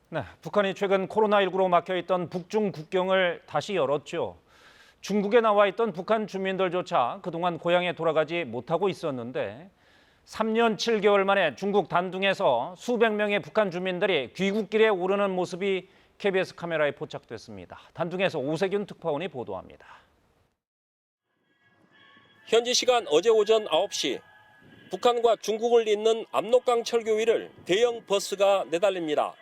네, 북한이 최근 코로나19로 막혀있던 북중 국경을 다시 열었죠. 중국에 나와 있던 북한 주민들조차 그동안 고향에 돌아가지 못하고 있었는데 3년 7개월 만에 중국 단둥에서 수백 명의 북한 주민들이 귀국길에 오르는 모습이 KBS 카메라에 포착됐습니다. 단둥에서 오세균 특파원이 보도합니다. 현지 시간 어제 오전 9시, 북한과 중국을 잇는 압록강 철교 위를 대형 버스가 내달립니다.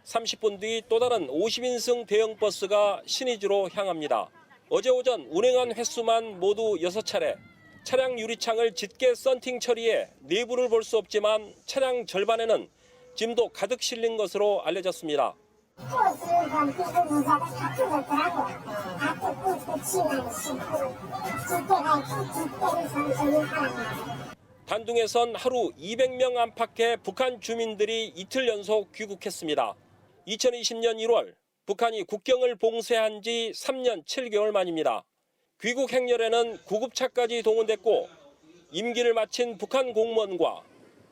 30분 뒤 또 다른 50인승 대형 버스가 신의주로 향합니다. 어제 오전 운행한 횟수만 모두 6차례. 차량 유리창을 짙게 썬팅 처리해 내부를 볼 수 없지만 차량 절반에는 짐도 가득 실린 것으로 알려졌습니다. 단둥에선 하루 200명 안팎의 북한 주민들이 이틀 연속 귀국했습니다. 2020년 1월 북한이 국경을 봉쇄한 지 3년 7개월 만입니다. 귀국 행렬에는 구급차까지 동원됐고 임기를 마친 북한 공무원과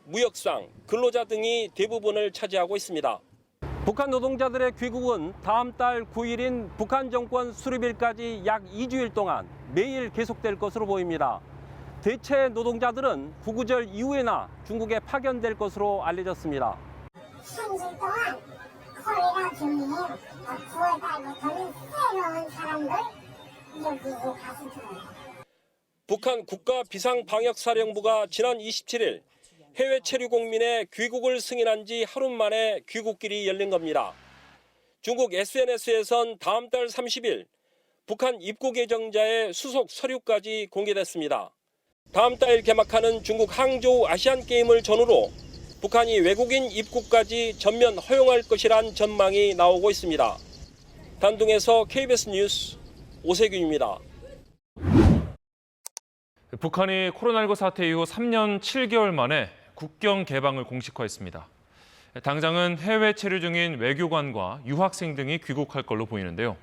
무역상, 근로자 등이 대부분을 차지하고 있습니다. 북한 노동자들의 귀국은 다음 달 9일인 북한 정권 수립일까지 약 2주일 동안 매일 계속될 것으로 보입니다. 대체 노동자들은 구구절 이후에나 중국에 파견될 것으로 알려졌습니다. 3주 동안 코레라 주민이 9월 달부터는 새로운 사람들 여기에 가서 들어요. 북한 국가비상방역사령부가 지난 27일 해외 체류 공민의 귀국을 승인한 지 하루 만에 귀국길이 열린 겁니다. 중국 SNS에선 다음 달 30일 북한 입국 예정자의 수속 서류까지 공개됐습니다. 다음 달 개막하는 중국 항저우 아시안게임을 전후로 북한이 외국인 입국까지 전면 허용할 것이란 전망이 나오고 있습니다. 단둥에서 KBS 뉴스 오세균입니다. 북한이 코로나19 사태 이후 3년 7개월 만에 국경 개방을 공식화했습니다. 당장은 해외 체류 중인 외교관과 유학생 등이 귀국할 걸로 보이는데요.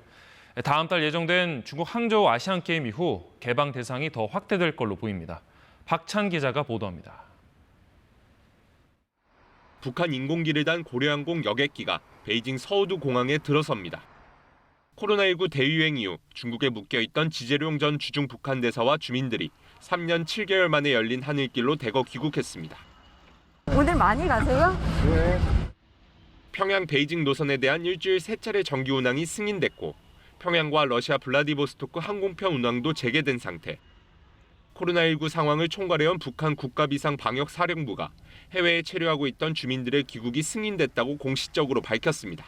다음 달 예정된 중국 항저우 아시안게임 이후 개방 대상이 더 확대될 걸로 보입니다. 박찬 기자가 보도합니다. 북한 인공기를 단 고려항공 여객기가 베이징 서우두 공항에 들어섭니다. 코로나19 대유행 이후 중국에 묶여있던 지재룡 전 주중 북한 대사와 주민들이 3년 7개월 만에 열린 하늘길로 대거 귀국했습니다. 오늘 많이 가세요? 네. 평양 베이징 노선에 대한 일주일 3차례 정기 운항이 승인됐고 평양과 러시아 블라디보스토크 항공편 운항도 재개된 상태. 코로나19 상황을 총괄해온 북한 국가비상방역사령부가 해외에 체류하고 있던 주민들의 귀국이 승인됐다고 공식적으로 밝혔습니다.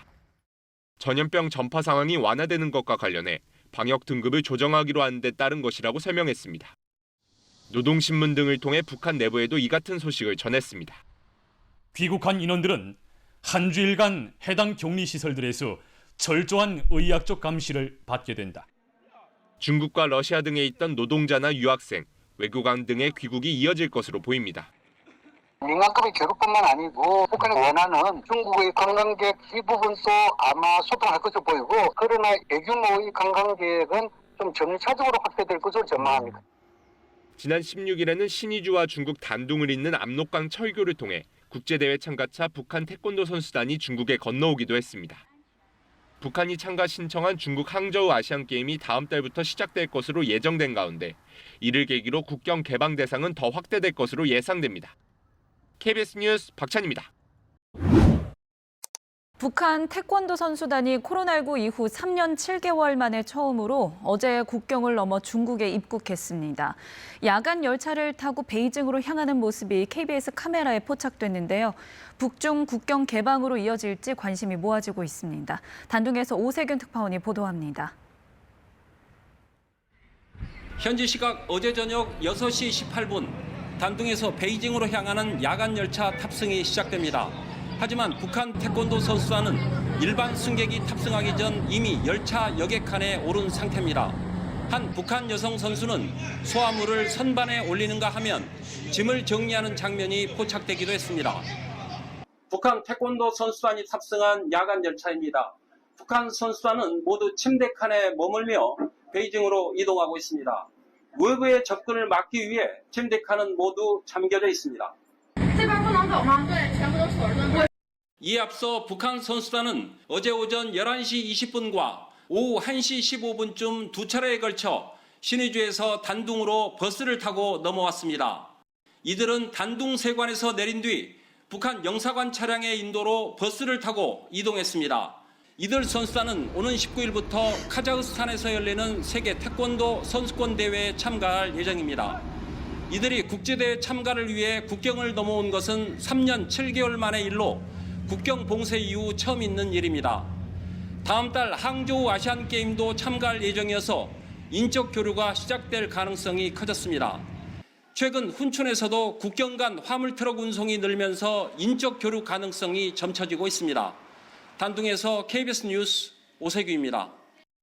전염병 전파 상황이 완화되는 것과 관련해 방역 등급을 조정하기로 한 데 따른 것이라고 설명했습니다. 노동신문 등을 통해 북한 내부에도 이 같은 소식을 전했습니다. 귀국한 인원들은 한 주일간 해당 격리시설들에서 철저한 의학적 감시를 받게 된다. 중국과 러시아 등에 있던 노동자나 유학생, 외교관 등의 귀국이 이어질 것으로 보입니다. 민간급의 교류뿐만 아니고 북한이 원하는 중국의 관광객 일부분도 아마 소통할 것으로 보이고 그러나 대규모의 관광객은 좀 점차적으로 확대될 것으로 전망합니다. 지난 16일에는 신의주와 중국 단둥을 잇는 압록강 철교를 통해 국제대회 참가차 북한 태권도 선수단이 중국에 건너오기도 했습니다. 북한이 참가 신청한 중국 항저우 아시안게임이 다음 달부터 시작될 것으로 예정된 가운데 이를 계기로 국경 개방 대상은 더 확대될 것으로 예상됩니다. KBS 뉴스 박찬입니다. 북한 태권도 선수단이 코로나19 이후 3년 7개월 만에 처음으로 어제 국경을 넘어 중국에 입국했습니다. 야간 열차를 타고 베이징으로 향하는 모습이 KBS 카메라에 포착됐는데요. 북중 국경 개방으로 이어질지 관심이 모아지고 있습니다. 단둥에서 오세균 특파원이 보도합니다. 현지 시각 어제 저녁 6시 18분 단둥에서 베이징으로 향하는 야간 열차 탑승이 시작됩니다. 하지만 북한 태권도 선수단은 일반 승객이 탑승하기 전 이미 열차 여객칸에 오른 상태입니다. 한 북한 여성 선수는 소화물을 선반에 올리는가 하면 짐을 정리하는 장면이 포착되기도 했습니다. 북한 태권도 선수단이 탑승한 야간 열차입니다. 북한 선수단은 모두 침대 칸에 머물며 베이징으로 이동하고 있습니다. 외부의 접근을 막기 위해 침대 칸은 모두 잠겨져 있습니다. 이에 앞서 북한 선수단은 어제 오전 11시 20분과 오후 1시 15분쯤 두 차례에 걸쳐 신의주에서 단둥으로 버스를 타고 넘어왔습니다. 이들은 단둥 세관에서 내린 뒤 북한 영사관 차량의 인도로 버스를 타고 이동했습니다. 이들 선수단은 오는 19일부터 카자흐스탄에서 열리는 세계 태권도 선수권 대회에 참가할 예정입니다. 이들이 국제대회 참가를 위해 국경을 넘어온 것은 3년 7개월 만의 일로 국경 봉쇄 이후 처음 있는 일입니다. 다음 달 항저우 아시안게임도 참가할 예정이어서 인적 교류가 시작될 가능성이 커졌습니다. 최근 훈춘에서도 국경 간 화물트럭 운송이 늘면서 인적 교류 가능성이 점쳐지고 있습니다. 단둥에서 KBS 뉴스 오세규입니다.